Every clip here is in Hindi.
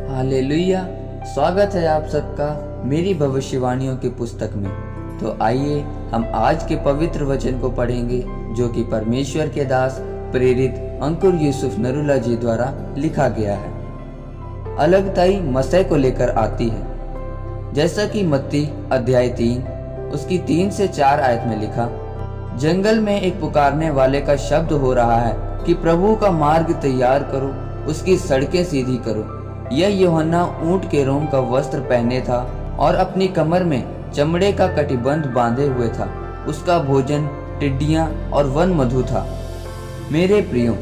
हालेलुया। स्वागत है आप सबका मेरी भविष्यवाणियों की पुस्तक में। तो आइए हम आज के पवित्र वचन को पढ़ेंगे जो कि परमेश्वर के दास प्रेरित अंकुर यूसुफ नरूला जी द्वारा लिखा गया है। अलगताई मसीह को लेकर आती है। जैसा कि मत्ती अध्याय 3 उसकी 3 से 4 आयत में लिखा, जंगल में एक पुकारने वाले का शब्द हो रहा है कि प्रभु का मार्ग तैयार करो, उसकी सड़कें सीधी करो। यह यूहन्ना ऊंट के रोम का वस्त्र पहने था और अपनी कमर में चमड़े का कटिबंध बांधे हुए था। उसका भोजन टिड्डियां और वन मधु था। मेरे प्रियो,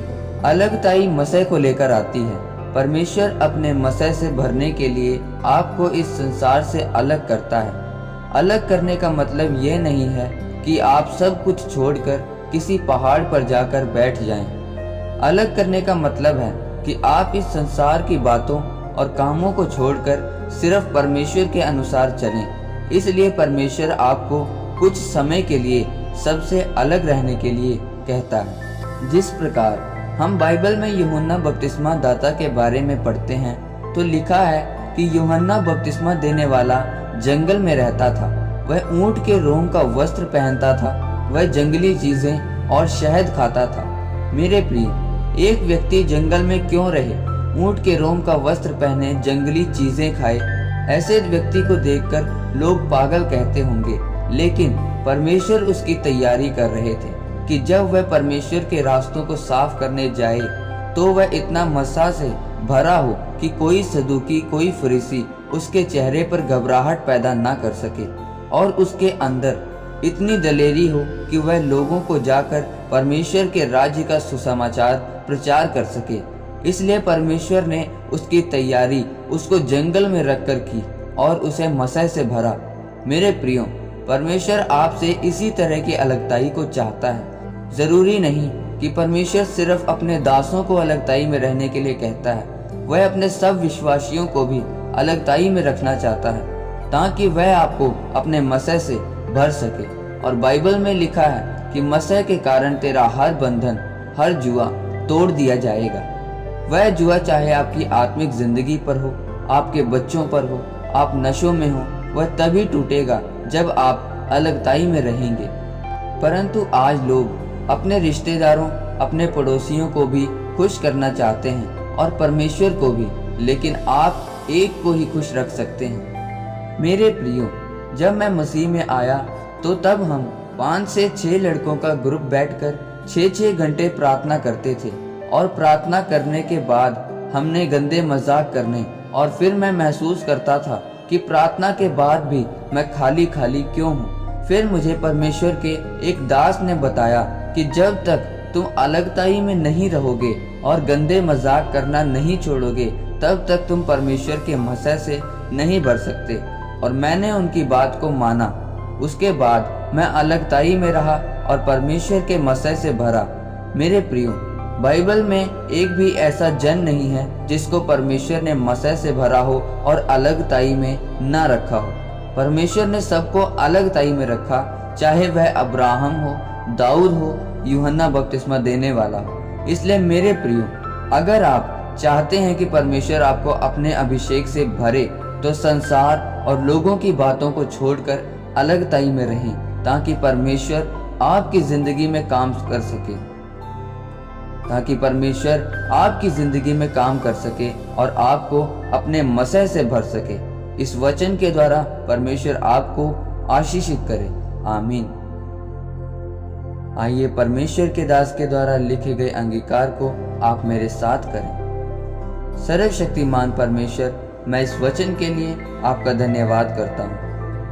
अलगताई मसीह को लेकर आती है। परमेश्वर अपने मसीह से भरने के लिए आपको इस संसार से अलग करता है। अलग करने का मतलब यह नहीं है कि आप सब कुछ छोड़कर किसी पहाड़ पर जाकर बैठ जाएं। अलग करने का मतलब है कि आप इस संसार की बातों और कामों को छोड़कर सिर्फ परमेश्वर के अनुसार चलें। इसलिए परमेश्वर आपको कुछ समय के लिए सबसे अलग रहने के लिए कहता है। जिस प्रकार हम बाइबल में यूहन्ना बपतिस्मा दाता के बारे में पढ़ते हैं तो लिखा है कि यूहन्ना बपतिस्मा देने वाला जंगल में रहता था। वह ऊंट के रोम का वस्त्र पहनता था। वह जंगली चीजें और शहद खाता था। मेरे प्रिय, एक व्यक्ति जंगल में क्यों रहे, ऊंट के रोम का वस्त्र पहने, जंगली चीजें खाए? ऐसे व्यक्ति को देखकर लोग पागल कहते होंगे, लेकिन परमेश्वर उसकी तैयारी कर रहे थे कि जब वह परमेश्वर के रास्तों को साफ करने जाए तो वह इतना मसा से भरा हो कि कोई सदूकी, कोई फरीसी उसके चेहरे पर घबराहट पैदा ना कर सके और उसके अंदर इतनी दलेरी हो कि वह लोगों को जाकर परमेश्वर के राज्य का सुसमाचार प्रचार कर सके। इसलिए परमेश्वर ने उसकी तैयारी उसको जंगल में रखकर की और उसे मसीह से भरा। मेरे प्रियो, परमेश्वर आपसे इसी तरह की अलगताई को चाहता है। जरूरी नहीं कि परमेश्वर सिर्फ अपने दासों को अलगताई में रहने के लिए कहता है। वह अपने सब विश्वासियों को भी अलगताई में रखना चाहता है ताकि वह आपको अपने मसीह से भर सके। और बाइबल में लिखा है कि मसीह के कारण तेरा हर बंधन, हर जुआ तोड़ दिया जाएगा। वह जुआ चाहे आपकी आत्मिक जिंदगी पर हो, आपके बच्चों पर हो, आप नशों में हो, वह तभी टूटेगा जब आप अलगताई में रहेंगे। परंतु आज लोग अपने रिश्तेदारों, अपने पड़ोसियों को भी खुश करना चाहते हैं और परमेश्वर को भी, लेकिन आप एक को ही खुश रख सकते हैं। मेरे प्रियो, जब मैं मसीह में आया तो तब हम 5 से 6 लड़कों का ग्रुप बैठकर 6-6 घंटे प्रार्थना करते थे और प्रार्थना करने के बाद हमने गंदे मजाक करने और फिर मैं महसूस करता था कि प्रार्थना के बाद भी मैं खाली खाली क्यों हूँ। फिर मुझे परमेश्वर के एक दास ने बताया कि जब तक तुम अलगताई में नहीं रहोगे और गंदे मजाक करना नहीं छोड़ोगे तब तक तुम परमेश्वर के मसीह से नहीं भर सकते। और मैंने उनकी बात को माना। उसके बाद मैं अलगताई में रहा और परमेश्वर के मसीह से भरा। मेरे प्रियो, बाइबल में एक भी ऐसा जन नहीं है जिसको परमेश्वर ने मसीह से भरा हो और अलगताई में ना रखा हो। परमेश्वर ने सबको अलगताई में रखा, चाहे वह अब्राहम हो, दाऊद हो, यूहन्ना बपतिस्मा देने वाला हो। इसलिए मेरे प्रियो, अगर आप चाहते हैं कि परमेश्वर आपको अपने अभिषेक से भरे तो संसार और लोगों की बातों को छोड़कर अलगताई में रहें ताकि परमेश्वर आपकी जिंदगी में काम कर सके, और आपको अपने मसीह से भर सके। इस वचन के द्वारा परमेश्वर आपको आशीषित करे। आमीन। आइए परमेश्वर के दास के द्वारा लिखे गए अंगीकार को आप मेरे साथ करें। सर्वशक्तिमान परमेश्वर, मैं इस वचन के लिए आपका धन्यवाद करता हूँ।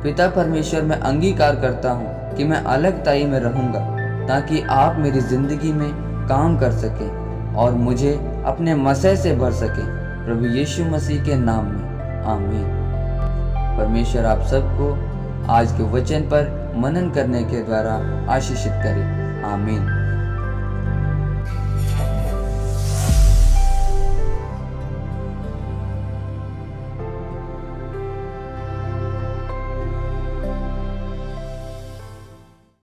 पिता परमेश्वर, मैं अंगीकार करता हूँ कि मैं अलगताई में रहूंगा ताकि आप मेरी जिंदगी में काम कर सकें और मुझे अपने मसीह से भर सके। प्रभु यीशु मसीह के नाम में आमीन। परमेश्वर आप सबको आज के वचन पर मनन करने के द्वारा आशीषित करे। आमीन।